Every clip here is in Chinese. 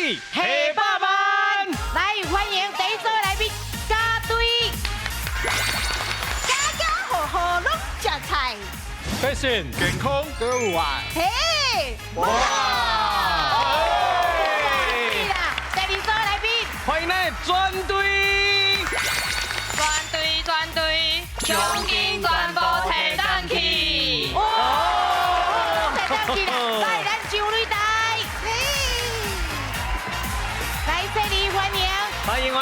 记下百万，来欢迎第一组的来宾嘉队。家家户户拢食菜， ，Fashion 健康都有爱。嘿，哇！是啦，第二组的来宾，欢迎咱的专队，专队，奖金全部摕转去。来上去啦，来咱上擂台，来这里欢迎，欢迎。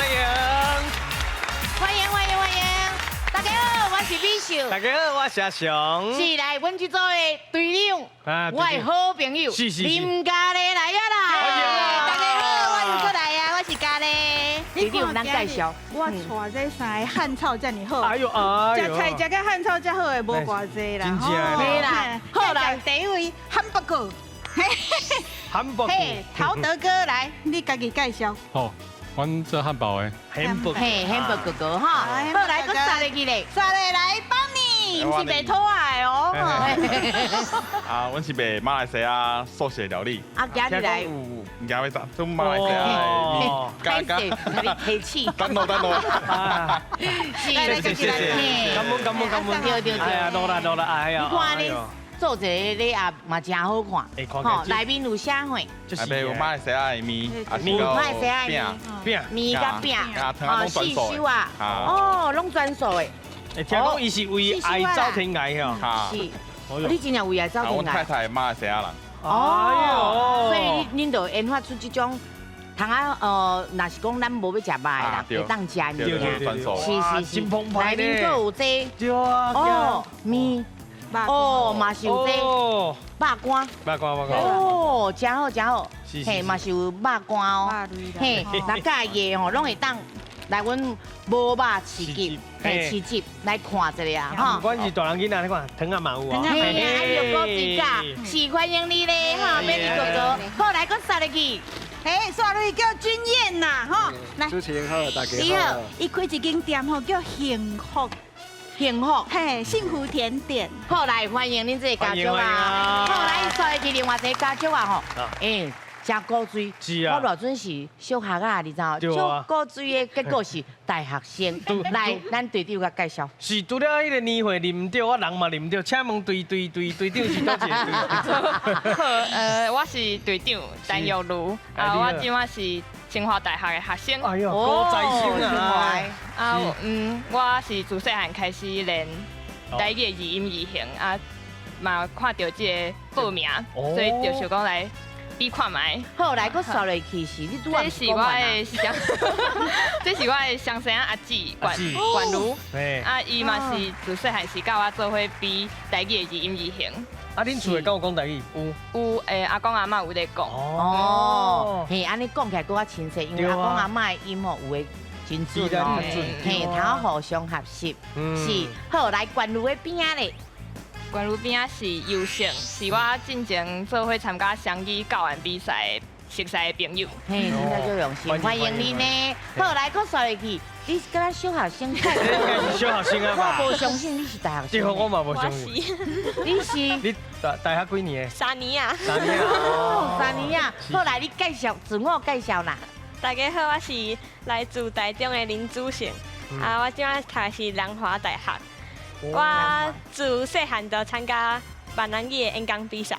大家好，我是美秀。大家好，我是阿雄。是来，阮这组的队长，啊我的好朋友是林嘉丽来啊啦！欢迎啊大家好，我又过来啊，我是嘉丽。队长，咱介绍。我带这三个汉草遮尔好，哎呦，食菜食个汉草遮好的无偌济啦。真正的对啦好来第一位汉堡哥，汉堡嘿，陶德哥来，你家己介绍。好，阮做汉堡的，汉堡，嘿，hamburger 哥哥哈，好来，搁杀入去咧。刷来来帮你，不是被拖来哦。啊，阮是卖马来西亚素食料理，啊，今日来，唔惊要啥？做马来西亚哦的加加。你提气，等我。啊，是，谢谢，感恩，对，哎呀，落啦，哎呀，你看你做一个礼盒嘛真好看，会看起来内面有啥货？啊，卖有马来西亚的面，啊是马来西亚的饼，饼，面甲饼，啊汤啊拢专属的，啊，哦，拢专属的，会听讲伊是为爱走天涯吼，哈，是，你真正为爱走啊，阮天涯，太太马来西亚人，哦，所以恁就研发出这种。通啊，若是讲咱无要食肉的啦，会当食物对件，专属是，真澎湃内面佫有这，对啊，哦，面，哦，嘛是有这哦，肉干，哦，真好，嘿，嘛是有肉干哦，嘿，那家嘢吼，拢会当来阮无肉市集，嘿，市集来看一下哈不。管是大人囡仔，你看糖啊嘛有啊，嘿呀，还有高级价，是欢迎你咧哈，美丽哥哥，好来，搁杀入去。嘿，刷落去叫君燕呐，吼，来，主持人好，大家你好好。，伊开一间店吼，叫幸福，幸福，嘿，幸福甜点。好来欢迎恁这个家族欢迎啊！欢迎啊好来，刷入去另外一个家族啊吼，真古锥，是啊我偌准是小学啊，你知道？对啊小古锥的结果是大学生。来，咱队长甲介绍。是除了迄个年会啉唔到，我人嘛啉唔到，请问队长是倒一个队？我是队长陈玉茹，我今晚是清华大学的学生。哎呦，高材生啊！我是自细汉开始练台语的字音字形嘛看到这个报名，所以就想讲来比看卖。好来，搁刷落去是你拄仔这是我的乡，这是我的乡生阿姊管如，伊嘛是自细汉是教我做伙比台语的字音字形。啊，恁厝的敢有讲台语？有阿公阿妈有在讲。哦，嘿，安尼讲起来搁较亲切，因为阿公阿嬷的音吼有诶真准哦，嘿，通啊互相合适。是，好来，关如的边仔咧。关如边仔是优胜，是我进前做伙参加双语教案比赛熟悉的朋友。嘿，真正足用心，欢迎你呢。好来，搁刷入去，你跟咱小学生太应该是小学生啊吧？我无相信你是大学生。这个我嘛无相信。你是？你大学几年的3年啊。 ？3年啊。 3年啊。好来，你介绍，自我介绍啦。大家好，我是来自台中的林祖贤，我今晚读的是南华大学。我自细汉就参加闽南语的演讲比赛，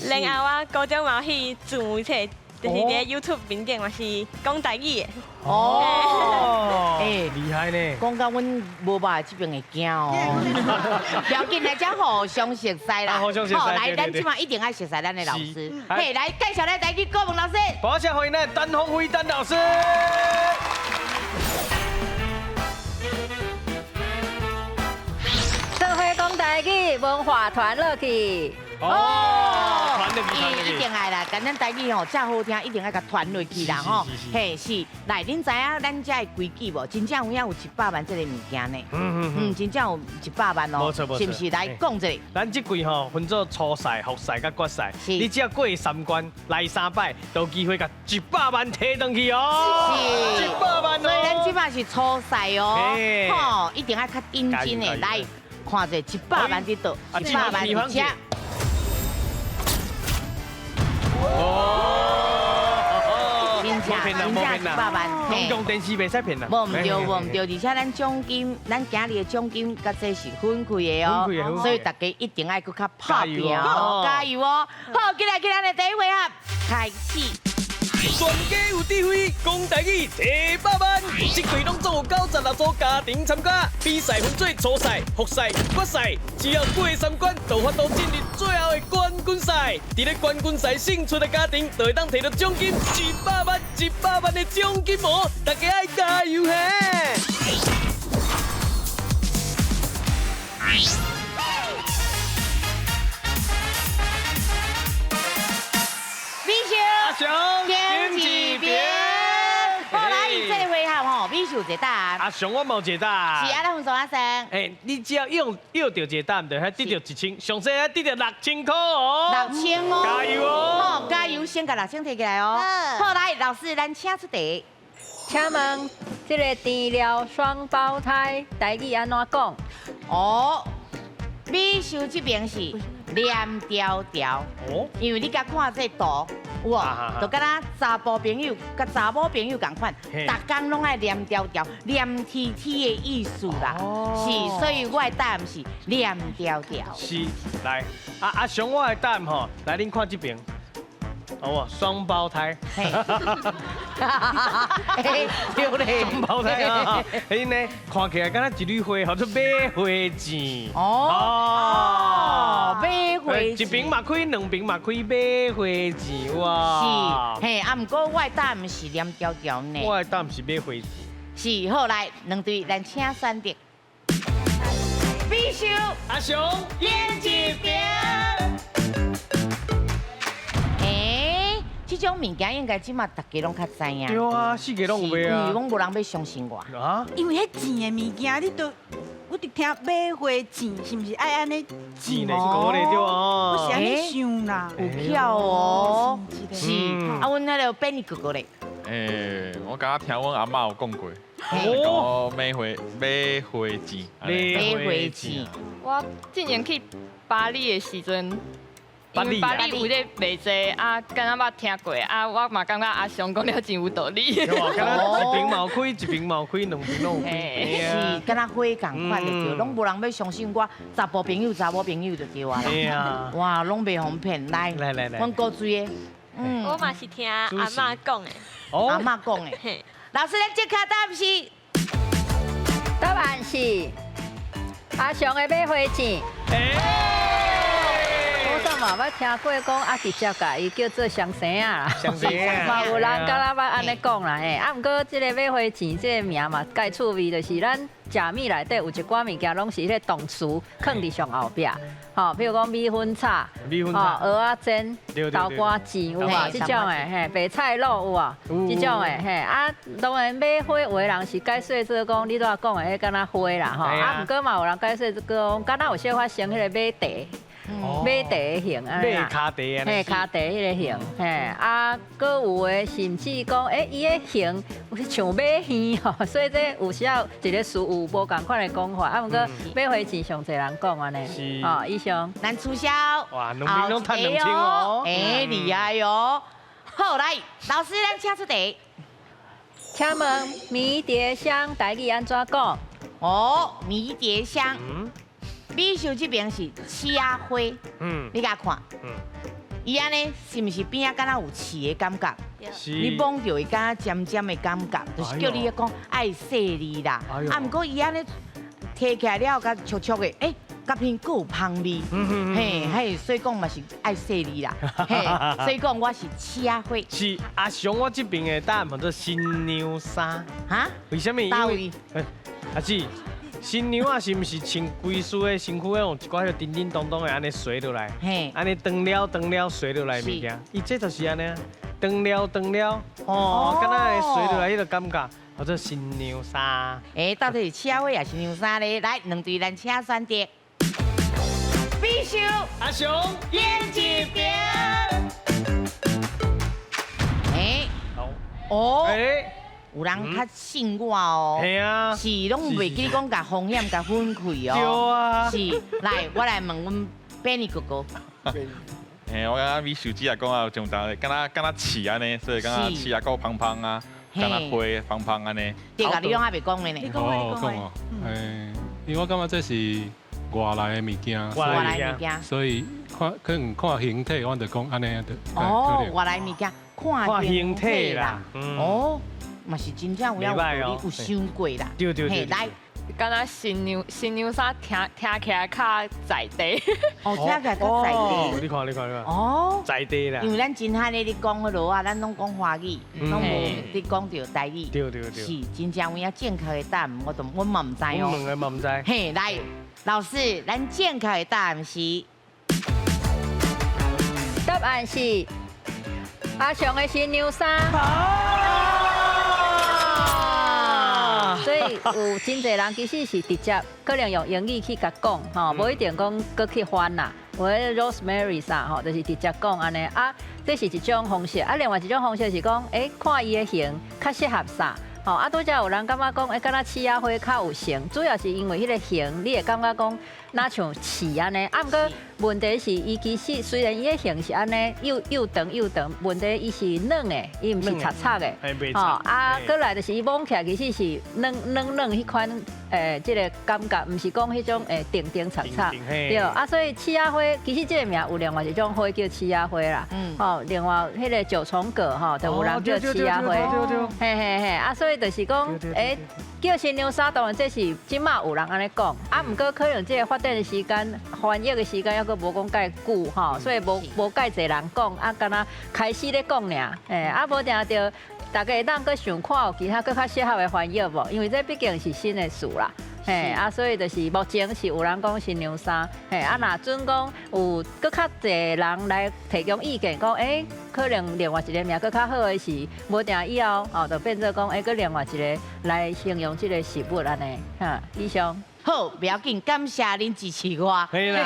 然后我高中嘛去自媒体，就是伫 YouTube 面顶嘛是讲台语的。哦，厉害呢！讲到阮无肉这边会惊哦，不要紧，来遮互相熟悉啦。互相熟悉好，来，对咱即马一定要熟悉咱的老师。嘿，来介绍咱台语国文老师。把声欢迎咱单鸿辉单老师。社会讲台语，文化传落去。传落去，一定爱啦，但咱台语吼正好听，一定要甲传落去啦吼。嘿，是，来，恁知影咱遮的规矩无？真正有100万这个物件呢。真正有100万哦。是不是？来讲一下。咱这季吼分做初赛、复赛、甲决赛。你只要过3关，来3摆，都有机会甲100万摕回去哦。是100万哦。所以咱即摆是初赛哦。吼，一定要较认真的来看者100万伫倒，100万伫遮。真骗人，真正100万，公共电视袂使骗人。无唔对，而且咱奖金，咱今日的奖金甲这是分开的哦，所以大家一定爱搁较拍拼哦，加油哦！好，今日咱的第一回合开始。全家有智慧，讲台语100万。这队拢总有96组家庭参加，比赛分做初赛、复赛、决赛，只要过3关，就法度进入最后的冠军赛。伫咧冠军赛胜出的家庭，就会当摕到奖金100万，100万的奖金哦！大家爱加油嘿！阿雄，天几边？好，来，这个回合吼，美秀有一个答案。阿雄，我冇一个答案。是啊，咱分数啊生。你只要用到一个答案，就还得到1000，上细还得到6000块哦。 6000哦，加油哦！好，加油，先把6000摕起来哦。好，来，老师，咱请出题。请问这个甜料双胞胎台语安怎讲？哦，美秀这边是连条条。哦，因为你甲看这图，有哦，就敢若查甫朋友甲查某朋友共款，逐工拢爱连条条、连体体的意思啦。是，所以我的答案是连条条。是，来，阿雄，我的答案吼，来恁看这边。 哦，双胞胎，嘿，对嘞，双胞胎啊！嘿呢，看起来敢若一缕花，或者买花钱。哦，买花钱，一边嘛开，两边嘛开，买花钱哇！是，嘿，啊，毋过我的答案是连条条呢。我的答案是买花钱。是，好来，2队咱请选择。美秀，阿雄，演一边。 这种物件应该即马大家拢较知影。对啊，世界拢有买因为啊。拢无人要相信我。啊？因为迄钱的物件，你都我就听买花钱，是毋是爱安尼钱的歌嘞对我啊。是安尼想啦。有票哦，是。啊，阮那个便利哥哥嘞。我刚刚听阮阿嬷有讲过，讲买花钱，买花钱。我之前去巴黎的时阵。 因为巴黎有咧卖济啊，敢若捌听过啊，我嘛感觉阿雄讲了真有道理。对啊，敢若一边嘛有开，一边嘛有开，两边拢有开。是，敢若花共款就对，拢无人要相信我查甫朋友、查某朋友就对啊啦。哎呀，哇，拢袂互骗。来，阮高追的，我嘛是听阿嬷讲的。阿嬷讲的。老师，咱即刻答案是？答案是阿雄的买花钱。我嘛捌听过讲啊，直接甲伊叫做双生啊，双生啊，嘛有人敢若捌安尼讲啦，啊，毋过即个买花钱即个名嘛，介趣味，就是咱食米内底有一寡物件拢是迄个动词放伫上后壁，吼，比如讲米粉炒，蚵仔煎、豆干糋有啊，即种的嘿，白菜卤有啊，即种的嘿，啊，当然买花有的人是解说做讲你拄仔讲的迄敢若花啦，吼，啊，毋过嘛有人解说讲敢若有小可成迄个买茶。 马蹄的形啊，马卡蹄啊，嘿，卡蹄迄个形，嘿，啊，搁有的甚至讲，伊的形像马耳吼，所以这有时候一个词有无共款的讲法，啊，毋过买花钱上侪人讲安尼，哦，以上，咱促销，哇，两边拢赚2000哦，厉害哟！好来，老师咱请出题，请问迷迭香台语安怎讲？哦，迷迭香。美秀这边是刺花，你甲看，伊安尼是毋是边仔敢若有刺的感觉？你摸到伊敢若尖尖的感觉，就是叫你讲爱细腻啦。啊，毋过伊安尼摕起来了，甲脆脆的，甲片佫有香味，嘿，所以讲嘛是爱细腻啦，嘿，所以讲我是刺花。是阿雄，我这边的答案叫做新娘衫。哈？为什么？因为阿姊。 新娘啊，是毋是穿规束的身躯用一寡迄叮叮咚咚的安尼垂落来，安尼断了垂落来物件，伊这就是安尼啊，断了，哦，敢若会垂落来迄个感觉，叫做新娘衫。到底是刺花也是新娘衫咧？来，2队咱请选择。美秀，阿雄，演一边。有人较信我哦，系啊，是拢袂记讲甲风险甲分开哦，对啊，是，来，我来问阮 Benny 哥哥，我感觉比手机来讲啊，有种大，敢若刺安尼，所以敢若刺啊够芳芳啊，敢若花芳芳安尼。对啊，你拢还袂讲的呢。讲哦，因为我感觉这是外来的物件，外来物件，所以可能看形体，我就讲安尼的。哦，外来物件，看形体啦。哦，嘛是真正有影有有想过啦。对。来，敢若新娘衫听起来较在地。哦，听起来较在地。你看。哦，在地啦。因为咱真汉的咧讲落啊，咱拢讲华语，拢无咧讲着台语。对。是真正有影正确的答案，我嘛唔知哦。问的嘛唔知。嘿，来，老师，咱正确的答案是。答案是阿翔的新娘衫。所以有真侪人其实是直接可能用英语去甲讲，吼，无一定讲搁去翻啦。或者 Rosemary 啥吼，就是直接讲安尼啊，这是一种方式。啊，另外一种方式是讲，看伊的型较适合啥。吼啊，拄则有人感觉讲，敢若刺仔花较有型，主要是因为迄个型，你会感觉讲，哪像刺安尼。啊，毋过问题是，伊其实虽然伊的型是安尼，又长，问题伊是软的，伊毋是擦的。吼啊，过来就是伊摸起来其实是软迄款，即个感觉，毋是讲迄种定擦。对啊，所以刺仔花其实即个名有另外一种花叫刺仔花啦。吼，另外迄个九重葛吼，就有人叫刺仔花。嘿，啊，所以就是讲，叫新娘衫，当然这是即马有人安尼讲，啊，毋过可能这个发展的时间、翻译的时间，还阁无讲介久吼，所以无介侪人讲，啊，敢若开始咧讲尔，啊，无定着大家会当阁想看有其他更较适合的翻译无，因为这毕竟是新的事啦。啊，所以就是目前是有人讲新娘衫，啊，若准讲有搁较侪人来提供意见，讲可能另外一个名搁较好的是，无定以后哦，就变做讲搁另外一个来形容这个食物安尼，以上。好，不要紧，感谢您支持我。可以啦。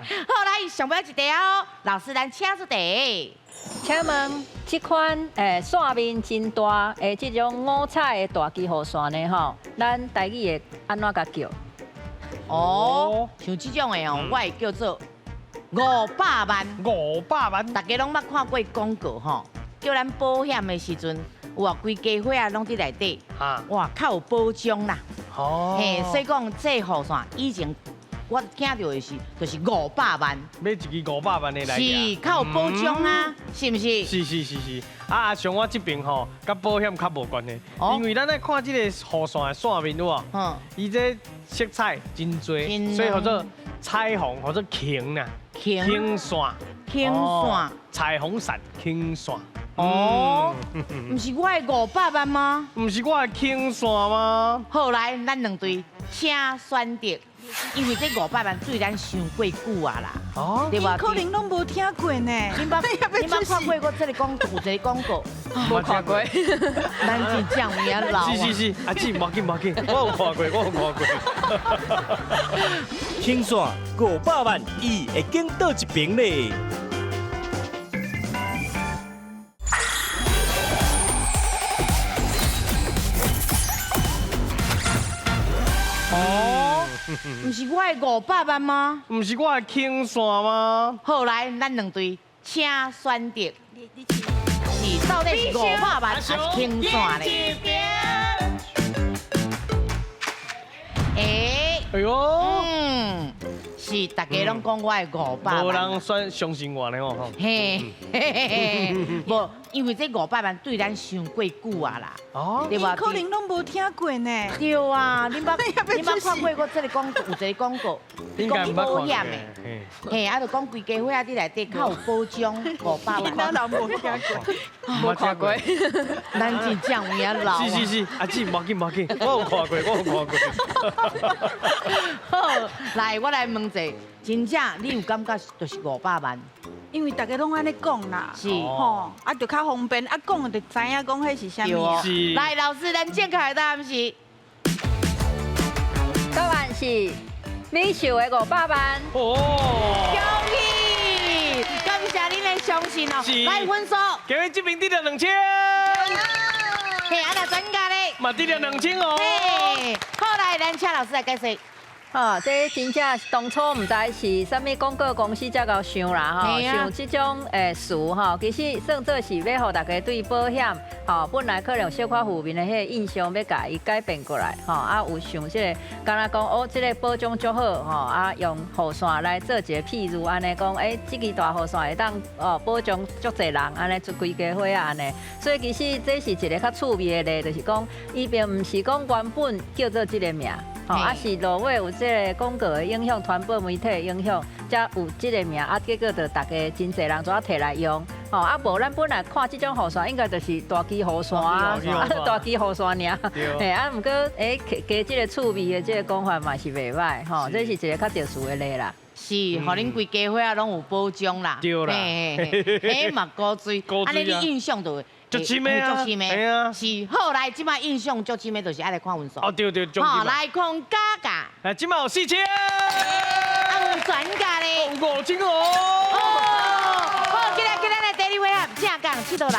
好，来上尾一题哦，老师咱请出题。请问这款线面真大的这种五彩的大基号线呢？吼，咱台语会安怎甲叫？哦，像这种的哦，我会叫做500万。500万。大家拢捌看过广告吼，叫咱保险的时阵，哇，规家伙啊拢伫内底，哇，较有保障啦。哦。嘿，所以讲这号线以前我听到的是，就是500万。买一支500万的来。是，较有保障啊，是毋是？是。啊，像我这边吼，甲保险较无关系，因为咱来看这个雨伞的线面有无？伊这色彩真多，所以叫做彩虹或者轻呐，轻线，彩虹伞，轻线。哦，唔是我的500万吗？唔是我的轻线吗？好，来，咱两队请选择。因为这500万对咱伤过久啊啦，对吧？可能拢无听过呢。恁捌看过这个广告？有一个广告，无看过。咱真正有影老啊。是，阿姊，无紧，我有看过。轻线500万，伊会经倒一边咧？唔是我的500万吗？唔是我的轻线吗？好，来，咱两队请选择。是到底是500万还是轻线咧？哎呦，是大家拢讲我的500万，无人算相信我呢哦。嘿，无，因为这500万对咱伤过久啊啦，对吧？可能拢无听过呢。对啊，恁捌看过这个广告？有一个广告，讲保险的，嘿，啊，就讲规家伙仔伫内底较有保障500万。咱无听过，无看过。咱真正有影老。是，阿姊，无紧，我有看过。好，来，我来问一下，真正你有感觉就是500万？因为大家拢安尼讲啦，是吼，啊，就较方便，啊，讲就知影讲迄是啥物。是。来，老师，咱正确的答案是？答案是米秀的500万。哦。恭喜！感谢您的相信哦。来分数。今日这边得了2000。嘿，啊那专家咧。嘛得了2000哦。嘿，好来，咱请老师来解释。这真正当初唔知是啥物广告公司才搞想啦吼，想这种词吼，其实算做是要互大家对保险吼，本来可能有小可负面的迄个印象，要甲伊改变过来吼，啊有想这个，敢若讲哦，这个保障足好吼，啊用雨伞来做一个譬如安尼讲，这支大雨伞会当保障足侪人，安尼做规家伙啊安尼，所以其实这是一个较趣味的例，就是讲伊并唔是讲原本叫做这个名。啊是落尾有这个广告的影响，传播媒体的影响，才有这个名啊。结果就大家真侪人做摕来用，啊无咱本来看这种雨伞，应该就是大支雨伞啊，大支雨伞尔。嘿啊，不过加这个趣味的这个讲法嘛是袂歹，吼，这是一个较特殊的例啦。是，互恁规家伙啊拢有保障啦。对啦，嘿嘛高水，安尼你印象就。足深的啊，系啊，是后来即摆印象足深的，就是爱来看温爽。哦对，好来看价格。即摆有4000。啊有专价咧。有5000哦。好，今日来第二位啊，正港七度人。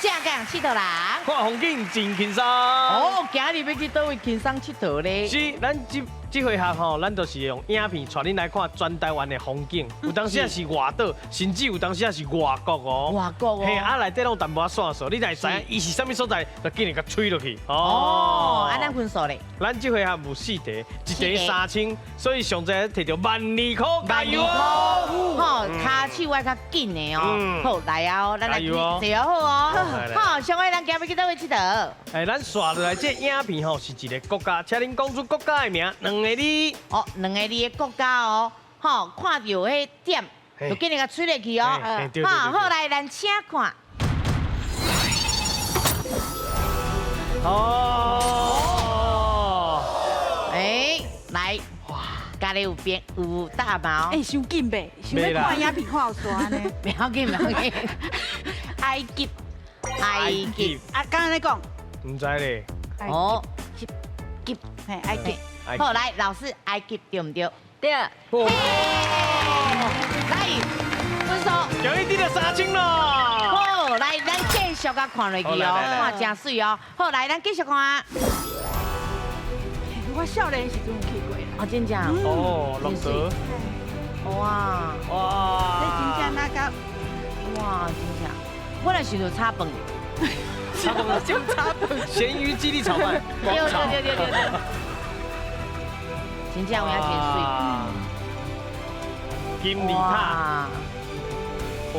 正港七度人。看风景真轻松。哦，今日要去倒位轻松佚佗咧？是，咱这回合吼，咱就是用影片带恁来看全台湾的风景。有当时啊是外岛，甚至有当时啊是外国哦。外国哦。嘿，啊内底拢淡薄线索，你才会知影伊是啥物所在，就紧甲吹落去。哦，安咱分数咧？咱这回合有4题，一题3000，所以上侪摕到12000块，加油哦！好，骹手爱较紧的哦。好，来啊，咱来坐好哦。好，上位咱今日去倒位佚佗？咱刷落来这影片吼是一个国家，请恁讲出国家的名，2个字。哦，2个字的国家哦，吼，看到迄点，就紧甲吹落去哦。好，来咱请看。哦。来，哇，家里有大毛。伤紧呗，想要看影片看有刷呢。不要紧，埃及，啊，刚刚在讲。唔知咧。哦，埃及，埃及。好，来，老师，埃及对唔对？对。来，分数。有一定的3000咯。好，来，咱继续甲看落去哦，看真水哦。好，来，咱继续看。我少年时阵有去过啦。哦，真正。哦，龙哥。哇。这真正那个。哇，真正。我来想到炒饭。炒饭，咸鱼鸡粒炒饭。对。真正有影真水。金利塔。哦。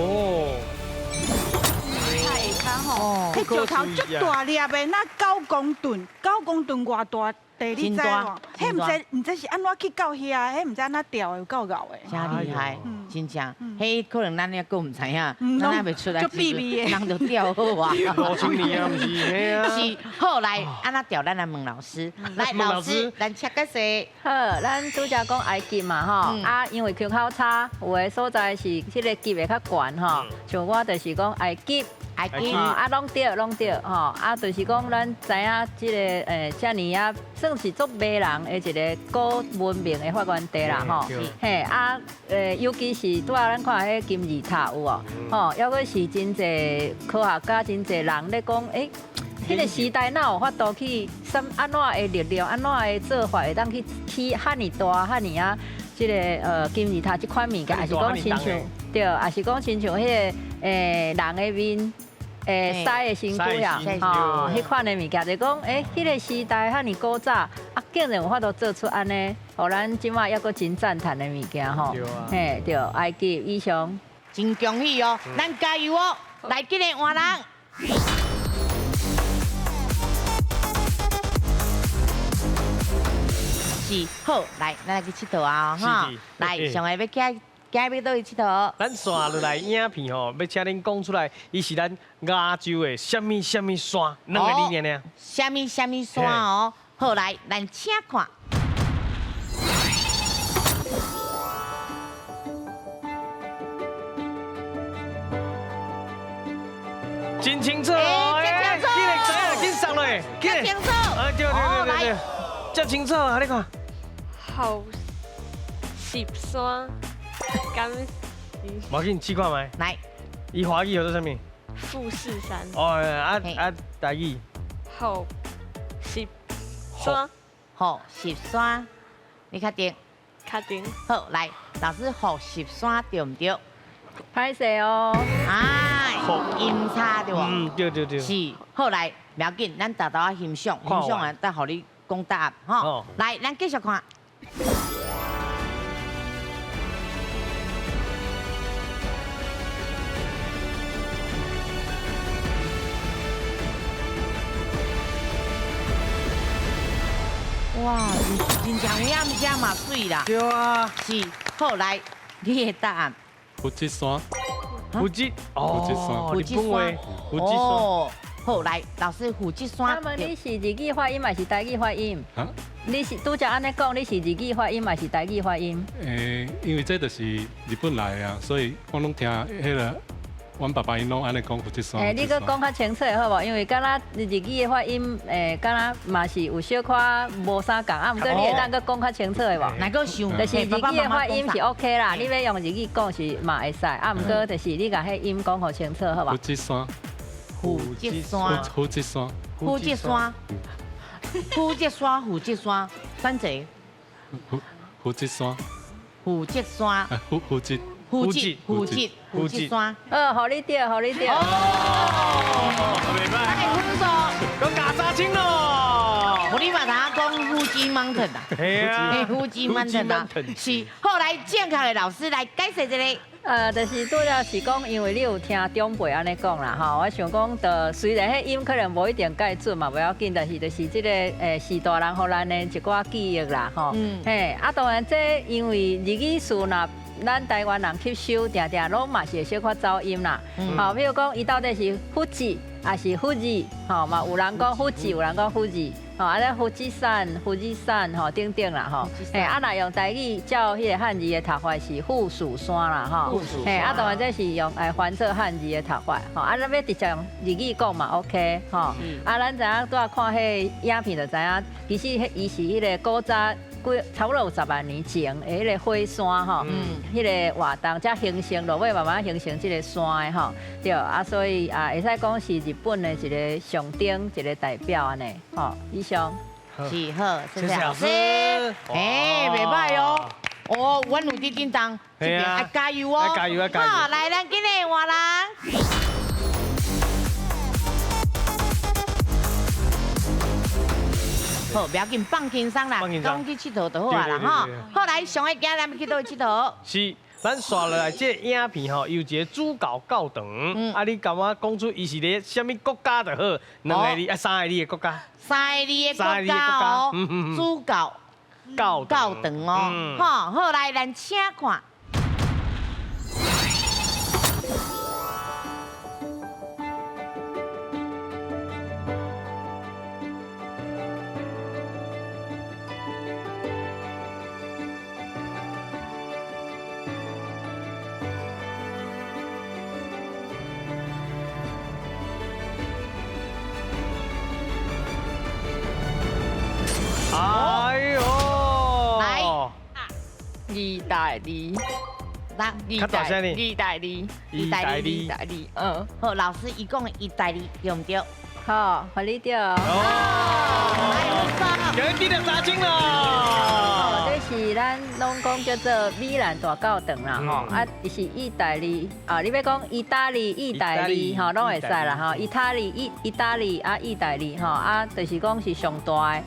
太卡吼，迄石头足大粒的，那9公吨，9公吨偌大地，你知无？迄唔知是安怎去到遐，迄唔知安怎钓的，有够咬的。真厉害，真正，迄可能咱也够唔知影，咱还袂出来，就秘密的，人就钓好啊。5000年啊，唔是？嘿啊。是，好来，安怎钓？咱来问老师。来，老师，咱切个说。好，咱拄则讲埃及嘛吼，啊，因为口口差，有的所在是迄个级的较悬吼，像我就是讲埃及。埃及啊，拢对吼，啊，就是讲咱知影即个遮尼啊，算是足迷人的一个古文明的发源地啦吼。嘿啊，尤其是拄仔咱看迄金字塔有哦，吼，抑阁是真侪科学家、真侪人咧讲，迄个时代哪有法度去安怎的力量、安怎的做法会当去起遐尼大、遐尼啊，即个金字塔即款物件，也是讲亲像对，也是讲亲像迄个人的面。狮的身躯呀，吼，迄款的物件就讲，迄个时代遐尼古早，啊，竟然有法度做出安尼，互咱即马抑阁真赞叹的物件吼。嘿，对，埃及以上，真恭喜哦，咱加油哦！来，今日换人。是，好，来，咱来去佚佗啊，哈，来，上个要今日要倒去佚佗？咱刷落来影片吼，要请恁讲出来，伊是咱亚洲的什么山，2个字呢？什么山哦？好来，咱请看。真清楚哦！紧上来，真清楚。对，真清楚啊！你看。后10山。无紧试看觅。来，伊华语叫做啥物？富士山。哦，台语。后十山。好十山，你确定？确定。好，来，老师好十山对唔对？歹势哦。音差对无？对。是，好来，不要紧，咱豆豆啊欣赏，欣赏完再互你讲答案，吼。来，咱继续看。哇，真正有影遮嘛水啦。对啊。是，好来，你的答案。富士山。富士哦，富士山。哦，好来，老师富士山。那么你是日语发音还是台语发音？啊？你是拄则安尼讲，你是日语发音还是台语发音？因为这就是日本来的啊，所以我拢听迄个。阮爸爸因拢安尼讲富士山。你搁讲较清楚好无？因为敢若日语的发音，敢若嘛是有小可无啥共，啊，毋过你会当搁讲较清楚的无？哪个想？就是日语的发音是 OK 啦，你要用日语讲是嘛会使，啊，毋过就是你甲迄音讲好清楚好无？富士山。富士山。富士山。富士山。富士山，富士山，选择。富士山。富士山。富士山。互你对，互你对。哦，袂歹。讲假沙青咯。我你嘛通讲富士 mountain 啊。系啊。富士 mountain 啊。是，后来正确的老师来解释一个。就是拄则是讲，因为你有听长辈安尼讲啦，吼，我想讲，虽然迄音可能无一定介准嘛，不要紧，但是就是这个时大人互咱的一寡记忆啦，吼。嘿，当然这因为日语词若咱台湾人吸收，定定拢嘛是会小可走音啦。好，比如讲，伊到底是富士还是富士？吼嘛，有人讲富士，有人讲富士。吼，啊咧富士山，吼等等啦，吼。若用台语照迄个汉字的读法是富士山啦，吼。当然这是用翻做汉字的读法，吼。咱要直接用日语讲嘛 OK， 吼。咱知影拄仔看迄影片就知影，其实伊是迄个古早。差不多有10万年前的迄个火山吼，迄个活动才形成，落尾慢慢形成这个山的吼，对啊，所以会使讲是日本的一个象征，一个代表安尼，吼，以上。是好，谢谢老师。袂歹哦。哦，阮有啲紧张，这边要加油哦。加油！好，来，咱今日换人。好，不要紧，放轻松啦，讲去佚佗就好啊啦吼。好来，上个今日要去倒去佚佗？是，咱刷落来这影片吼，有一个主角教堂，啊，你甲我讲出伊是咧什么国家就好，2个字啊3个字的国家。3个字的国家哦，主角教堂哦，好，来，咱请看。哎呦！来，意大利，意大利，好，老师伊讲的意大利对唔对？好，互你对。有记得3金哦，了。这是咱拢讲叫做米兰大教堂啦，吼，啊，是意大利，啊，你要讲意大利，吼，拢会使啦，吼，意大利啊，意大利，吼，啊，就是讲是上大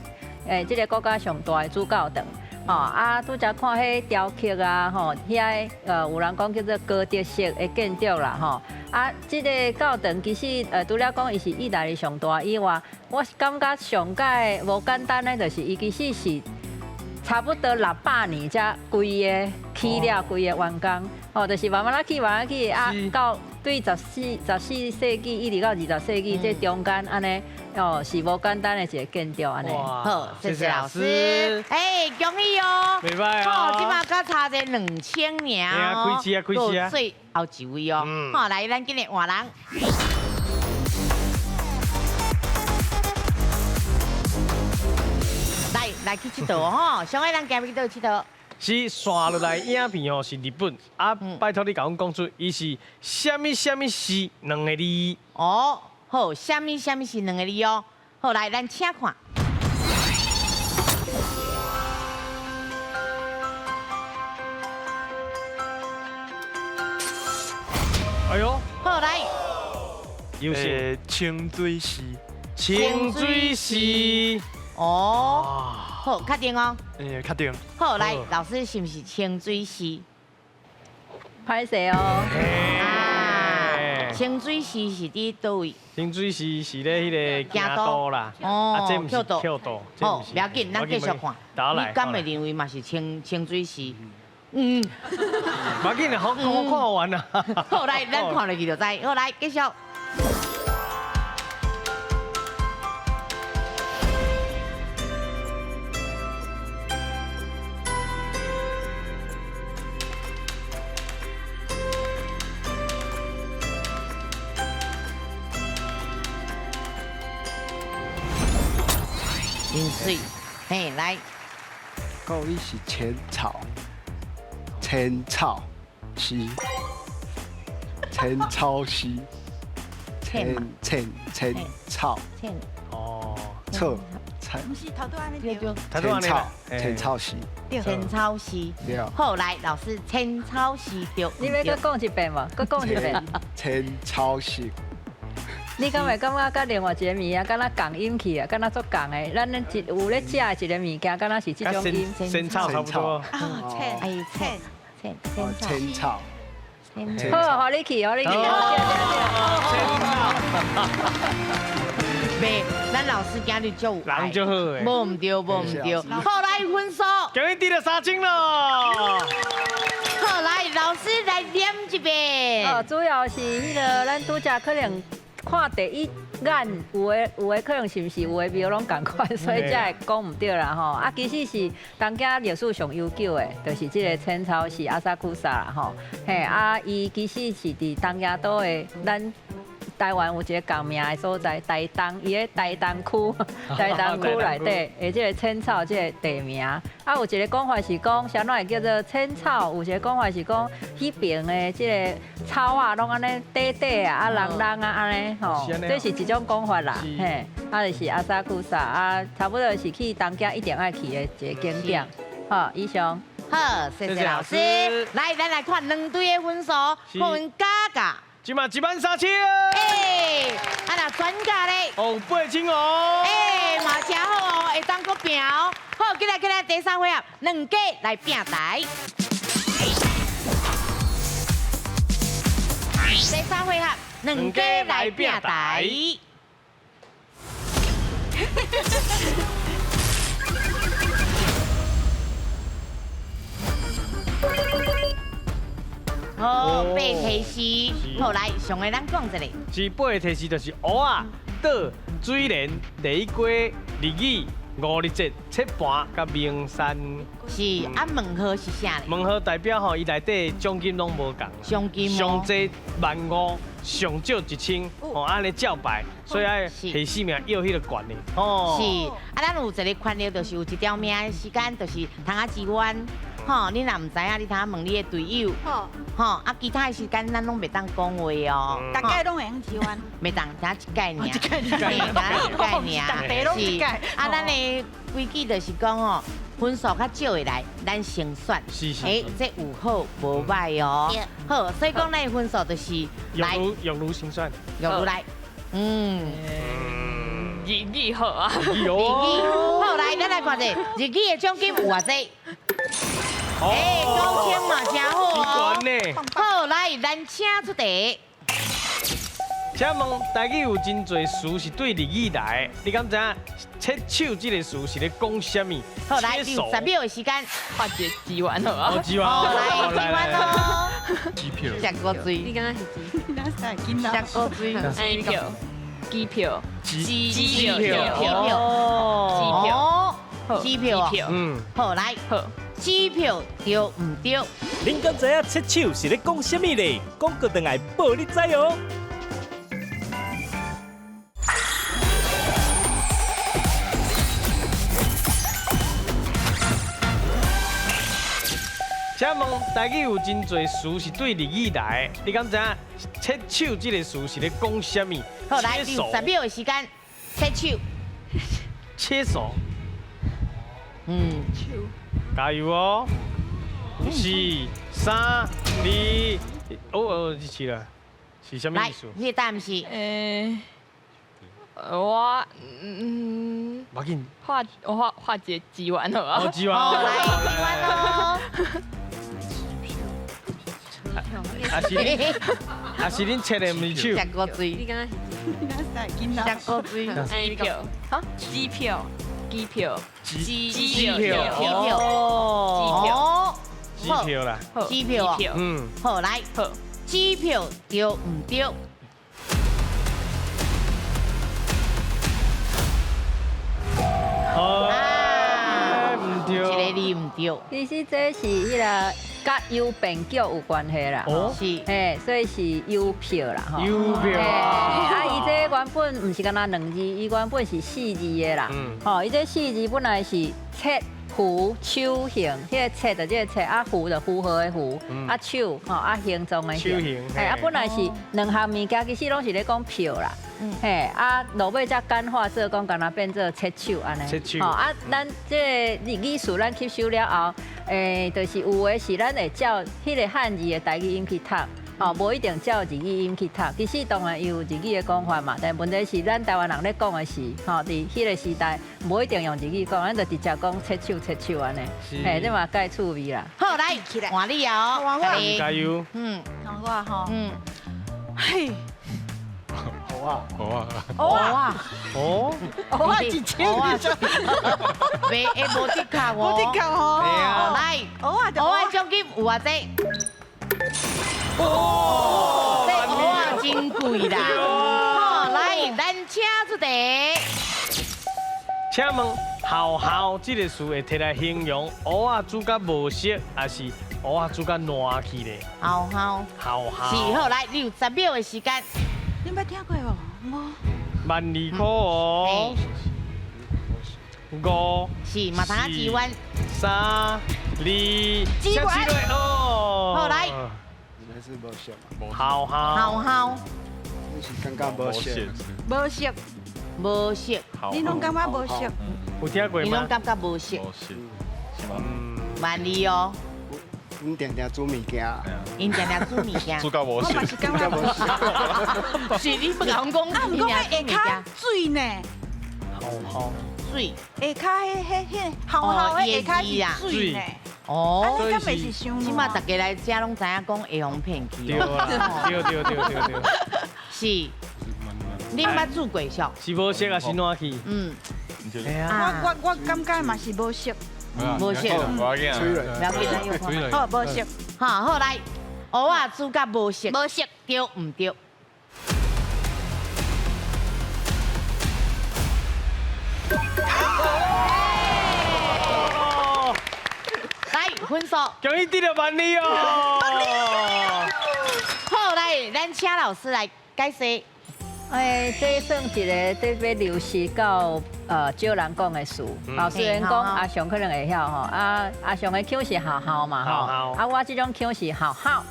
的，这个国家上大的主教堂。吼啊，拄则看迄雕刻啊，吼，遐有人讲叫做哥德式的建筑啦，吼啊，这个教堂其实除了讲伊是意大利上大以外，我感觉上界无简单的，就是伊其实是差不多600年才规个起了，规个完工，吼，就是慢慢啊起，啊，到对14世纪一直到20世纪这中间安尼。哦，是无简单的一个建筑安尼。好，谢谢老师。恭喜哦！袂歹啊！哦，即马才差这2000年哦。开始啊！最后一位哦。好，来，咱今日换人。来去佚佗吼，上海人今日去佗佚佗。是刷落来影片哦，是日本啊，拜托你甲阮讲出，伊是虾米是两个字。哦，好，虾米是两个字哦。好，来，咱请看。哎呦，好来，有些清水寺，清水寺。哦，好，确定哦。确定。好，来，老师是不是清水寺？歹势哦。清水寺是伫倒位？清水寺是咧迄个京都啦。哦，这不是京都。好，不要紧，咱继续看。你敢会认为嘛是清水寺？嗯。不要紧啦，我看完啦。好，来，咱看落去就知。好，来，继续。饮水，嘿，来。到底是浅草溪，浅草溪，浅草。哦，错，不是头拄安尼对。浅草溪。浅草溪。好，来，老师，浅草溪对。你要再讲一遍无？再讲一遍。浅草溪。你敢会感觉甲另外一个物件，敢若共音去啊，敢若做共的？咱有咧食的一个物件，敢若是这种音。仙草差不多。浅草。好，互你去，互你去。袂，咱老师今日就人就好诶。无唔对，无唔对。好，来分数。今日得了3斤咯。好，来，老师来念一遍。哦，主要是迄个咱拄则可能。看第一眼有的可能是毋是有的庙拢共款，所以才会讲唔对啦吼。啊，其实是东家历史上悠久的，就是这个浅草寺阿萨库萨啦吼。嘿，啊，伊其实是伫东家岛的咱。台湾有一个共名的所在，台东，伊咧台东区，台东区内底，的这个浅草这个地名。啊，有一个讲法是讲，啥哪会叫做浅草？有一个讲法是讲，迄边的这个草啊，拢安尼短短啊，啊long long啊安尼吼，这是一种讲法啦。嘿，啊就是阿萨库萨啊，差不多是去东京一定爱去的一个景点。好，以上。好，谢谢老师。来，咱来看两队的分数，看加价。今嘛13000。哎，啊那专家咧？哦，8斤哦。哎，嘛真好哦，会当搁拼哦。好，起来，第3回合，两家来拼台。第3回合，两家来拼台。好，8提示，好来，上个咱讲一个。是8提示，就是蚵仔、岛、水莲、梨瓜、日语、五日节、切盘、甲名山。是啊，问号是啥咧？问号代表吼，伊内底奖金拢无共。奖金上济15000，上少1000，哦，安尼照排，所以爱提示名要迄个悬的。哦。是，啊，咱有一个权利，就是有一条命的时间，就是通啊支援。吼，你若唔知影，你通问你的队友。好。吼，啊，其他的时间咱拢袂当讲话哦。大概拢会用支援。袂当，只一概念。一概念。是。啊，咱的规矩就是讲哦，分数较少的来，咱先选。是。哎，这有好无歹哦。好，所以讲咱的分数就是来。用如先选。用如来。日语好啊。日语好，来，咱来看者，日语的奖金有偌济？哎，5000嘛，真好哦。好，来，咱请出题。请问，台语有真侪词是对日语来的，你敢知影切手这个词是咧讲什么？好，来，10秒的时间，发掘机完好啊。机完。来，机完哦。机票。食过水。你刚刚是机？食过水。机票。机票。机票啊。好，来。好。机票对唔对？恁敢知影切手是咧讲什么咧？讲过等来报你知哦。请问台语有真侪词是对日语来的，你敢知影切手这个词是咧讲什么？好，来10秒的时间，切手。切手。手。加油哦！4、3、2，是了，是什么意思？你的答案是？我要紧，画节击完好啊。击完。来，击完喽。啊是恁切的唔是手。食过水。你刚刚食过水。机票，好，机票，机票，机票，机票啦，机票，好来，好，机票对唔对？唔对，一个字唔对。其实这是迄个甲邮便局有关系啦，是，所以是邮票啦，吼。邮票啊，伊这原本唔是干那2字，伊原本是4字的啦。吼，伊这4字本来是切。符手形，迄个切的这个切啊，符的符号的符，啊手吼啊形状的形，啊本来是2项物件，其实拢是咧讲票啦，啊落尾才简化做讲，干那变做切手安尼，吼啊咱这日语词咱吸收了后，就是有的是咱会照迄个汉字的台语音去读。哦，无一定照日语音去读，其实当然有日语的讲法嘛，但问题是咱台湾人咧讲的是，吼，伫迄个时代无一定用日语讲，咱就直接讲切手安尼，这嘛介趣味啦。好，来，换你哦，加油，我吼，嘿，好啊，我一千二就，袂会无得卡哦，无得卡吼，来，我奖金有偌济？这蚵仔真贵啦！好，来，咱请出题。请问“好好”这个词会摕来形容蚵仔煮甲无色，还是蚵仔煮甲烂去咧？好好，是好，来，你有10秒的时间。你捌听过无？万二块哦。5是马达机湾。3、2，机湾哦。好来。还是无色嘛？好，你是感觉无色？无色，你拢感觉无色？有听过吗？你拢感觉无色？万二哦。阮定定煮物件。因定定煮物件。煮到无色。我嘛是感觉无色。是你不讲讲，啊，毋过迄下骹水呢？好。水。下骹迄好的下骹是水呢？哦，啊，你敢袂是伤？起码大家来遮拢知影讲会用骗去。对。是。你捌煮过烧？是无色还是烂去？我感觉嘛是无色。无色。不要紧啊。好，无色。好来，蚵仔煮甲无色，对唔对？分数，恭喜得了万二哦！好，来，咱请老师来解释。这算一个这要流失到少人讲的词。虽然讲阿雄可能会晓吼，阿雄的腔是好好嘛吼，我这种腔是好好，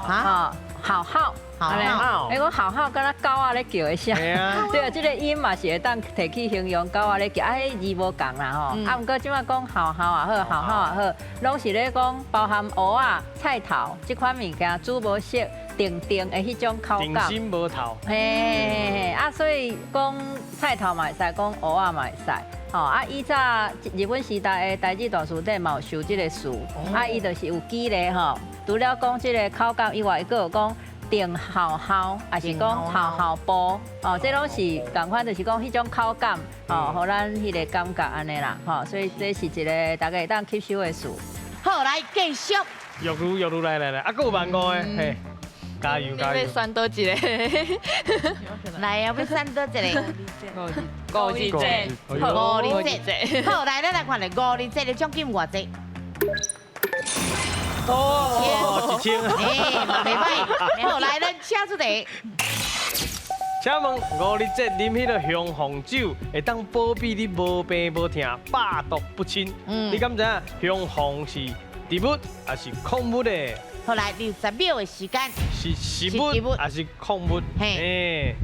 好。你讲好好，敢若狗仔咧叫一声，对啊，这个音嘛是会当摕去形容狗仔咧叫，迄字无共啦吼。毋过即摆讲好好也好，好好也好，拢是咧讲包含蚵仔、菜头这款物件，煮无熟、定的迄种口感。定心无头。嘿，所以讲菜头嘛会使，讲蚵仔嘛会使。吼以早日本时代的台语大词典嘛有收这个词，伊就是有记咧吼。除了讲这个口感以外，伊佫有讲。定好，还是讲好煲哦，这拢是共款，就是讲迄种口感哦，互咱迄个感觉安尼啦，吼，所以这是一个大家会当吸收的词。好，来继续。玉如来，还有万5的，嘿，加油！你要选多一个？来啊，要选多一个。五二节，好，来，咱来看咧5二节的奖金偌济。1000。嘛袂歹。好，来，咱请出题。请问5日节啉迄个雄黄酒，会当保庇你无病无痛、百毒不侵。你敢知影雄黄是植物还是矿物的？好来，60秒的时间。是食物还是矿物？嘿。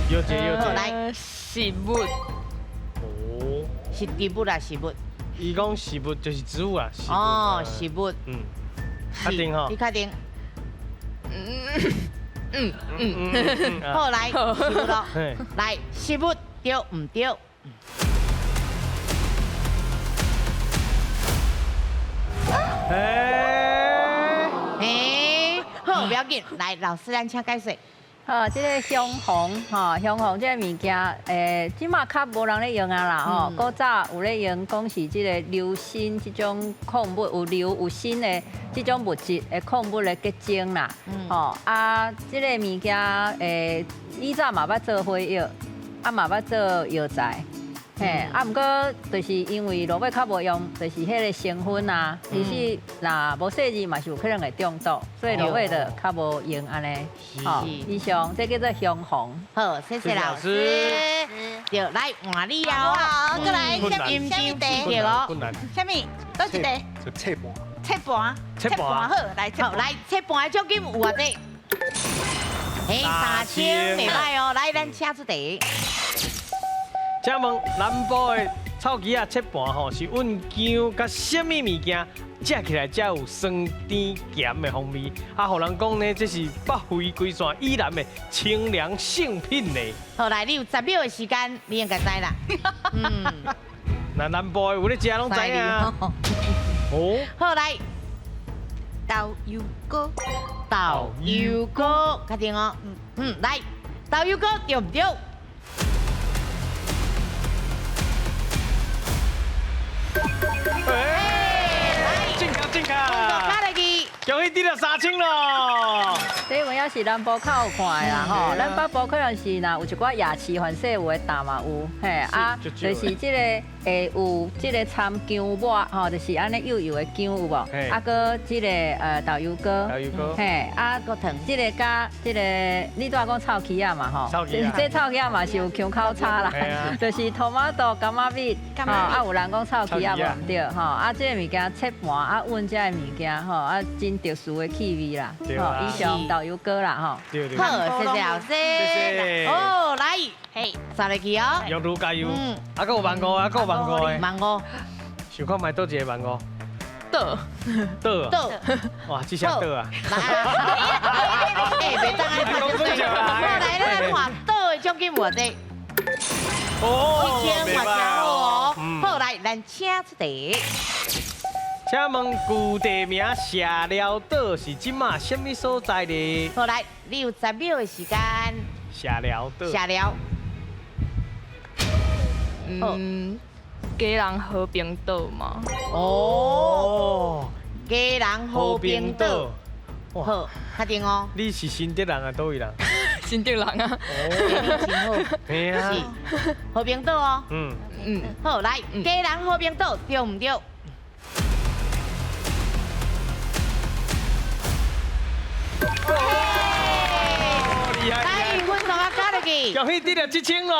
有解。来，食物。哦。是植物啦，食物。伊讲食物就是植物啊。哦，食物。确定吼？你确定？好来，食物咯。来，食物对唔对？好，不要紧。来，老师咱请解释。好，这个雄黄，雄黄这个物件，即马较无人咧用啊啦，吼，古早有咧用，讲是这个硫锌这种矿物，有硫有锌的这种物质的矿物的结晶啦，吼啊，这个物件，以早嘛捌做火药，嘛捌做药材。嘿，毋过就是因为落尾较无用，就是迄个成分啊，其实若无细致嘛是有可能会中毒，所以落尾就较无用安尼。以上这叫做雄黄。好，谢谢老师。对，来换你哦。过来，下面题对哦。下面倒一题。切盘好，来切盘的奖金有偌济？3000，袂歹哦。来，咱请出题。请问南部的臭鸡啊切盘吼，是用姜甲什么物件食起来才有酸甜咸的风味？啊，互人讲呢，这是北非规线以南的清凉圣品呢。好，来，你有10秒的时间，你应该知啦。那南部的有咧食拢知影。哦。好，来，豆油糕，确定哦。来，豆油糕对唔对？进卡，恭喜你了3000咯！这有影是南部较有看的啦吼，咱北部可能是若有一寡夜市反正有的淡嘛有，嘿啊，就是这个会有这个掺姜末吼，就是安尼幼幼的姜有无？啊，搁这个豆油糕，嘿啊，搁糖，这个加这个，你拄仔讲臭鸡啊嘛吼，这臭鸡啊嘛是有腔口差啦，就是头毛豆、柑仔蜜，吼啊有人讲臭鸡啊无唔对吼，啊这个物件切盘啊温这个物件吼啊真特殊的气味啦，吼以上豆油糕啦吼。好，谢谢老师。谢谢。哦，来，嘿，上来去哦。用如加油。啊，搁有万五啊，搁有万五的。万五。想看买倒一个万五？倒。哇，这下倒啊！哎，别当安看就对了。好，来，咱看倒的奖金偌济？1000块钱哦。好，来，咱请出题。请问旧地名社寮岛是即马什么所在呢？好来，你有10秒的时间。社寮岛。社寮。基隆和平岛嘛。哦。基隆和平岛。好，确定哦。你是新德人啊，倒位人？新德人啊。哦。真好。嘿啊。是。和平岛哦。好，来，基隆和平岛对唔对？厉害！来，分数啊，加落去。恭喜你了7000咯！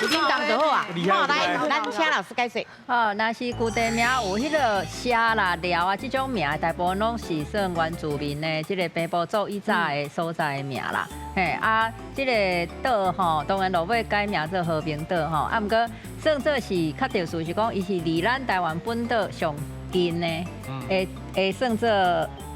有叮当就好啊。好，来，咱请老师解释。哦，若是旧地名有迄个社啦、寮啊，这种名大部分拢是算原住民的，这个平埔族以早的所在的名啦。嘿啊，这个岛吼，当然落尾改名做和平岛吼，啊，毋过算做是较特殊，是讲伊是离咱台湾本岛上近的，会算做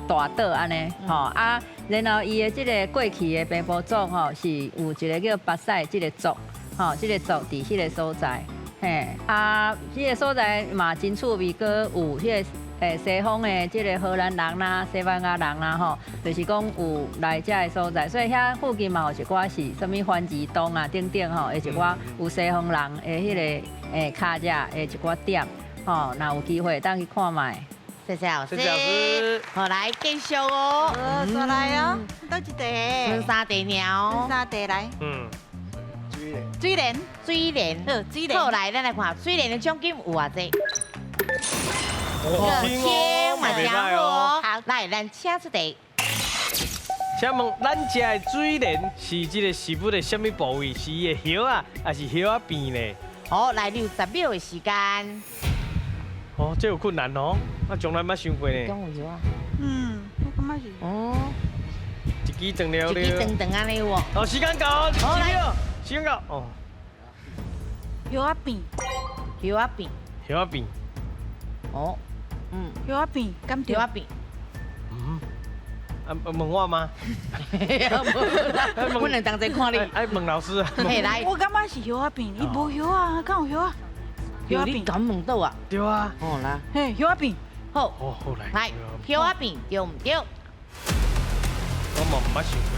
大岛安尼吼啊。然后伊的这个过去的平埔族吼，是有一个叫巴塞这个族，吼，这个族伫迄个所在，嘿啊，这个所在嘛真趣味，搁有迄个西方的这个荷兰人啦、西班牙人啦，吼，就是讲有来遮的所在，所以遐附近嘛有一寡是什么番薯洞啊、等等吼，的一寡有西方人的迄个卡遮的一寡店，吼，若有机会当去看卖。谢谢老师。谢谢老师。好，来继续哦。再来哦，倒一题。剩3题鸟。剩3题来。水莲。水莲。好，水莲。好，来，咱来看水莲的奖金有偌济？5000嘛，真好哦。好，来，咱请出题。请问咱食的水莲是这个食物的什么部位？是伊的叶啊，还是叶啊边呢？好，来60秒的时间。哦，这有困难哦，我从来没想过呢。讲有药啊？我感觉是。哦。一支长了一支长长安尼喎。哦，时间到，10秒，时间到。哦。叶啊边，叶啊边，叶啊边。哦，叶啊边，敢对？叶啊边。问我吗？我能当真看你。哎，问老师啊。嘿，来。我感觉是叶啊边，伊无叶啊，敢有叶啊？叶啊边敢问到啊？对啊。哦啦。嘿，叶啊边。好。哦，好来。来，叶啊边对唔对？我冇乜想过。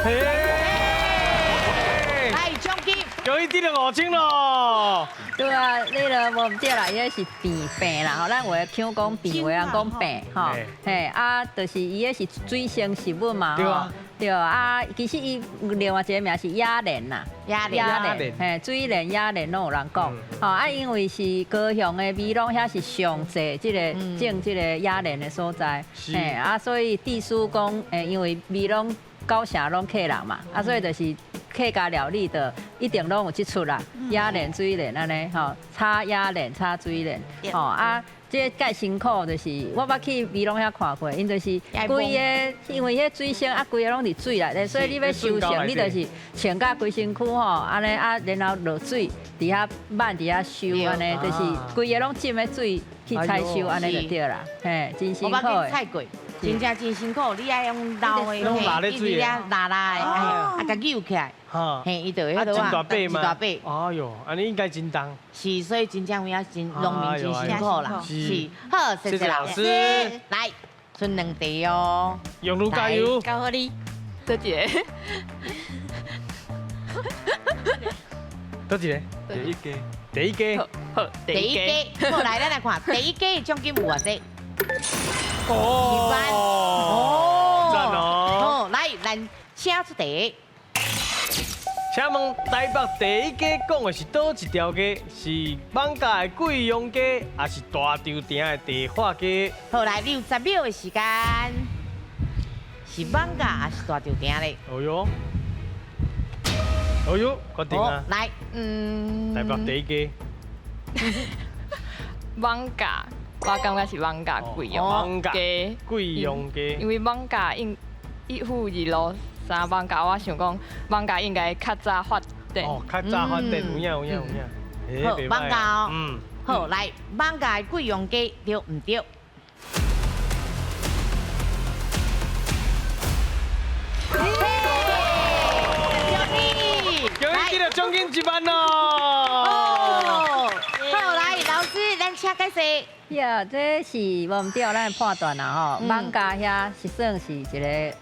嘿。来，奖金。有一滴就5千咯。对啊，你了无唔对啦，伊个是病啦，吼，咱话抢讲病，话人讲病，吼，嘿啊，就是伊个是水生食物嘛，对啊，对啊，其实伊另外一个名是鸭莲呐，鸭莲，嘿，水莲、鸭莲拢有人讲，吼啊，因为是高雄的美浓遐是上济即个种即个鸭莲的所在，嘿啊，所以地书讲，因为美浓高城拢客人嘛，啊，所以就是客家料理的一定拢有即出啦，鸭莲、水莲安尼，吼，炒鸭莲、炒水莲，吼啊。这介辛苦，就是我捌去美浓遐看过，因就是规个，因为迄水生啊，规个拢伫水内底，所以你要修成，你就是穿甲规身躯吼，安尼啊，然后落水伫遐慢伫遐修，安尼就是规个拢浸咧水去采收，安尼就对啦，嘿，真辛苦的。我捌去采过，真正真辛苦，你爱用捞的，一直咧拉的，啊，甲扭起来。嘿，伊就迄个啊，真大把。哎呦，安尼应该真重。是，所以真正有影真农民真辛苦啦。是，好，谢谢老师。来，剩2题哦。用路加油。交互你。多一个。多一个。第一个。第一个。好，第一个。好，来，咱来看第一个奖金有偌济。哦。赞哦。好，来，咱请出题。请问台北第一家讲的是倒一条街？是艋舺的贵阳街，还是大稻埕的地化街？好，来60秒的时间，是艋舺还是大稻埕嘞？哦哟，哦哟，决定啊！来，台北第一家，艋舺，我感觉是艋舺贵阳街，贵阳街，因为艋舺一府二路。三艋舺，我想讲艋舺应该较早发展。哦，较早发展，有影。好，艋舺。好，来，艋舺贵阳街对唔对？有一记得奖金1万咯。哦，好，来，老师，咱请解释。呀，这是无唔对，咱判断啦吼。艋舺遐是算是一个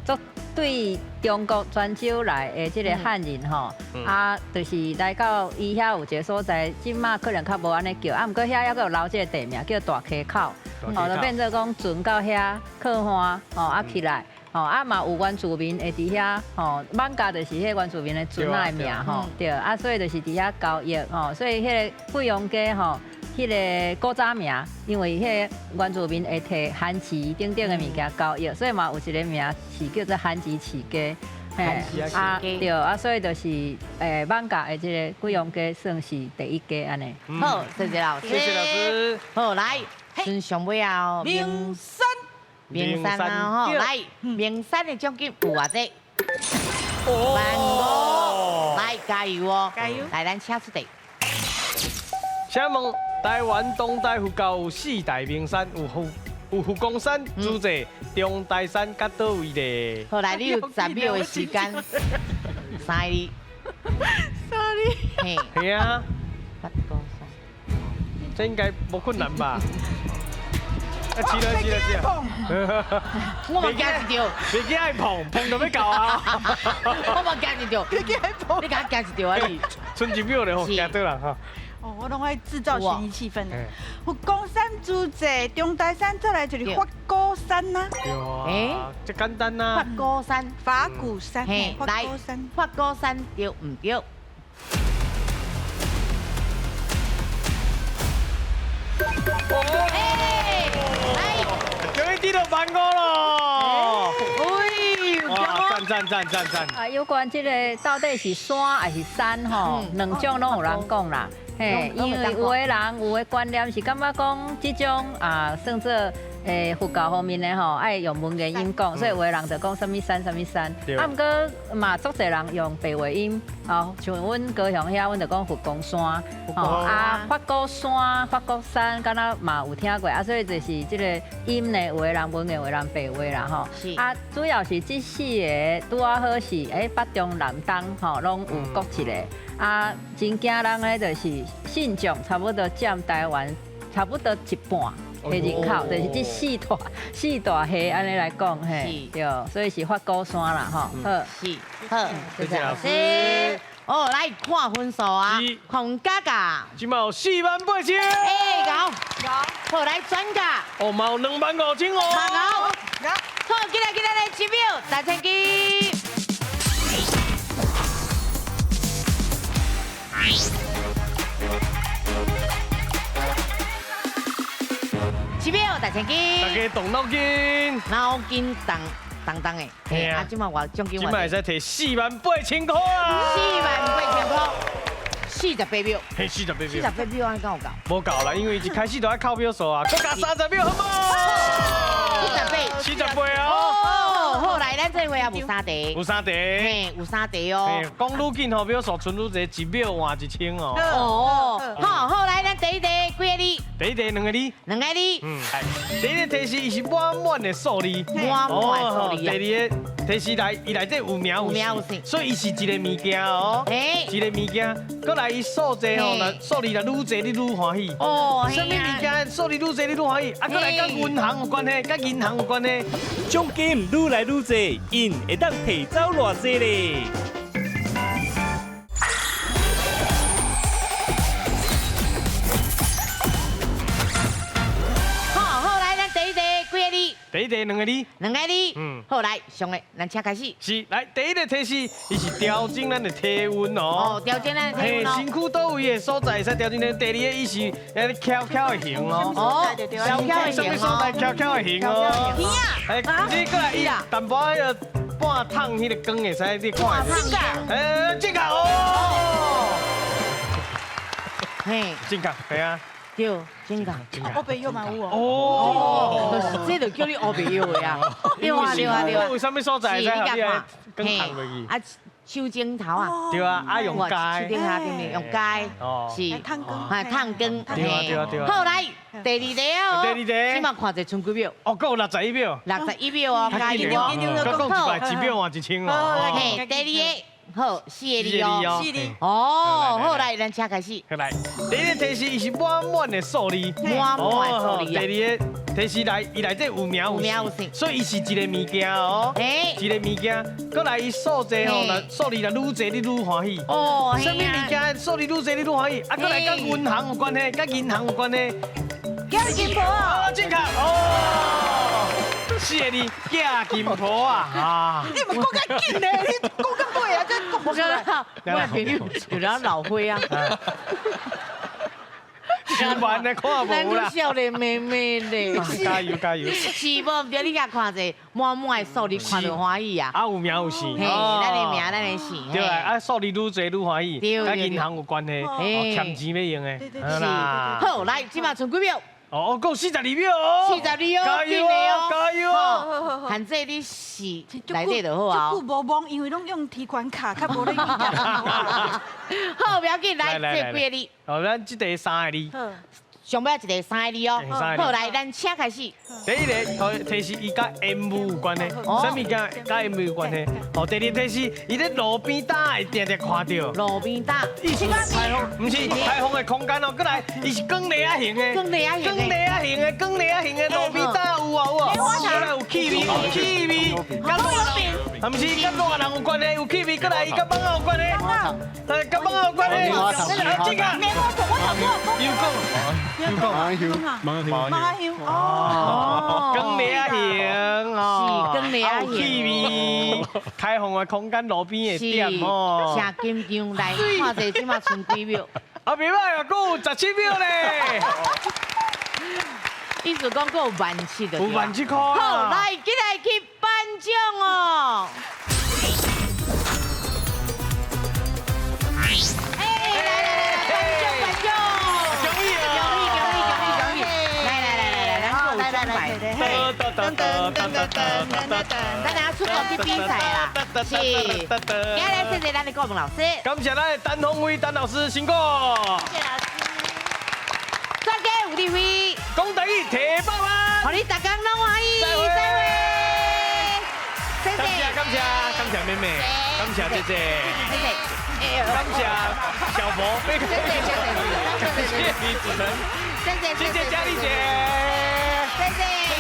做对中国泉州来的这个汉人吼，啊，就是来到伊遐有一个所在，即马可能较无安尼叫，啊，毋过遐还阁有留这个地名叫大溪口，吼，就变做讲船到遐靠岸，吼，啊起来，吼，啊嘛有原住民会伫遐，吼，艋舺就是迄原住民的船仔的名吼，对，啊，所以就是伫遐交易，吼，所以迄个贵阳街吼。迄个古早名，因为迄个原住民会摕番薯等等的物件交易，所以嘛有一个名是叫做番薯市街。啊，对，啊，所以就是艋舺的这个贵阳街算是第一家安尼。好，谢谢老师。谢谢老师。好，来，剩上尾啊，名山啊，吼，来，名山的奖金有偌济？15000，来加油哦！加油！来，咱请出题。请问台湾东大附近有4大名山，有富公山、主席、中大山，甲倒位咧？好，来，你有10秒的时间。Sorry。嘿。系啊。八公山。这应该无困难吧？啊，试了。我嘛惊一条。你惊爱碰就要到啊！我嘛惊一条。你惊我惊一条啊你？剩1秒咧，吼，惊倒人哈。哦，我拢爱制造悬疑气氛的。富公山、主席、中大山，再来就是法鼓山呐。对啊，这简单呐。法鼓山、法鼓山，嘿，来，法鼓山对唔对？来，有一滴就办过咯。哇，赞！啊，有关这个到底是山还是山吼，两种拢有人讲啦。嘿，因为有的人有的观念是感觉讲这种算做佛教方面的吼，爱用文言音讲，所以有的人就讲什么山什么山。啊，不过嘛，足侪人用白话音，像阮高雄遐，阮就讲佛光山，法鼓山、法鼓山，敢若嘛有听过啊，所以就是这个音呢，有的人文言，有的人白话啦吼。啊，主要是这四个拄啊好是北中南东吼，拢有各一个。啊，真惊人的就是信众差不多占台湾差不多一半的人口，就是这四大系安尼来讲嘿，对，所以是法鼓山啦吼。好，谢谢老师。哦，来看分数啊，洪嘉嘉，今嘛有48000。好，来转价。哦，嘛有25000哦。好，今日的1秒大千机。1秒大千机，大家动脑筋，脑筋当的。嘿，啊，今嘛我奖金，今嘛会使摕48000块啊！48000块，48秒。嘿，48秒。48秒安敢有够？无够啦，因为一开始就爱靠秒数啊，再加30秒好不好？70倍哦。好来，咱这回也有3题。有3题。嘿，有3题哦。讲愈紧吼，秒数剩愈侪，1秒换1000哦。好来，咱第一题几个字？第一题2个字。2个字。第一个提示伊是满满的数字。满满的数字。第二个提示伊内底有名有姓，所以伊是一个物件哦。一个物件，搁来伊数字吼，数字若愈侪你愈欢喜。哦，什么物件数字愈侪你愈欢喜？啊，搁来甲银行有关系，甲银行有关系。奖金愈来愈侪，因会当提走偌济咧？好来，咱第一题几个字？第一题2个字。2个字。好来，上个咱请开始。是，来第一个提示，伊是调整咱的体温哦。调整咱的体温哦。身躯倒位的所在会使调整咱。第二个伊是翘的形哦。翘的形哦。所在翘的形哦。形啊！你过来伊淡薄迄个半烫迄个光会使你看。这个哦。嘿，正确，系啊。对，真噶。我朋友嘛有哦。这就叫你黑朋友的呀。对啊。为什么所在会使合你光烫落去？啊，手指头啊。对啊，啊用钴。手顶下顶面用钴。哦。是。烫光。对。好来，第二题哦。第二题。起码看者剩几秒？哦，够61秒。61秒哦，加一秒。好，1秒换1000哦。嘿，第二题。好，4个字哦。4个。哦，好来，咱请开始。好来，第一个提示伊是满满的数字。满满的数字。第二个提示伊内底有名有姓，所以伊是一个物件哦。一个物件，搁来伊数字吼，数字若愈侪你愈欢喜。哦。什么物件数字愈侪你愈欢喜？啊，搁来甲银行有关系，甲银行有关系。假金婆啊！正确哦。4个字，假金婆啊！你们讲较紧嘞，你讲较对啊，这讲不出来。我朋友有人老花啊。上班的看无啦。少年妹妹咧。加油加油！是无？唔对，你甲看者满满的数字，看着欢喜啊。啊，有名有姓。嘿，咱的名，咱的姓。对啊，数字愈侪愈欢喜，甲银行有关系，欠钱要用的。是。好，来，即马剩几秒？哦，够42秒哦！42哦，加油哦！加油哦！限制你是内底就好啊。足久无忙，因为拢用提款卡，较无咧用。好，不要紧，来这几个字。哦，咱这第3个字。上尾一个3个字哦。好，来，咱请开始。第一个提示伊甲 M 有关系，什么甲 M 有关系？哦，第二提示伊咧路边搭会定定看到。路边搭。伊是开放，不是开放的空间哦。过来，伊是光粒仔型的。光粒仔型的路边搭有啊有啊。过来有气味，有气味。甲路人，啊，不是甲路人有关系，有气味。过来，伊甲蠓仔有关系。甲蠓仔有关系。这个。马香哦，光粒仔型哦，光粒仔型，气味，开放的空间路边的店哦，正紧张来，看者即马剩几秒？啊，袂歹啊，还有17秒咧。意思讲够17的。有17块好，啊！来，进来去颁奖哦。咱俩出国去比赛啦，是。今日谢谢咱的国文老师，感谢咱的陈鸿辉陈老师辛苦。谢谢老师。专家吴立辉，讲台语提8万，祝你大家拢欢喜，再会。谢谢，感谢妹妹，感谢姐姐，谢谢，感谢小博，谢谢李子晨，谢谢佳丽姐，谢谢。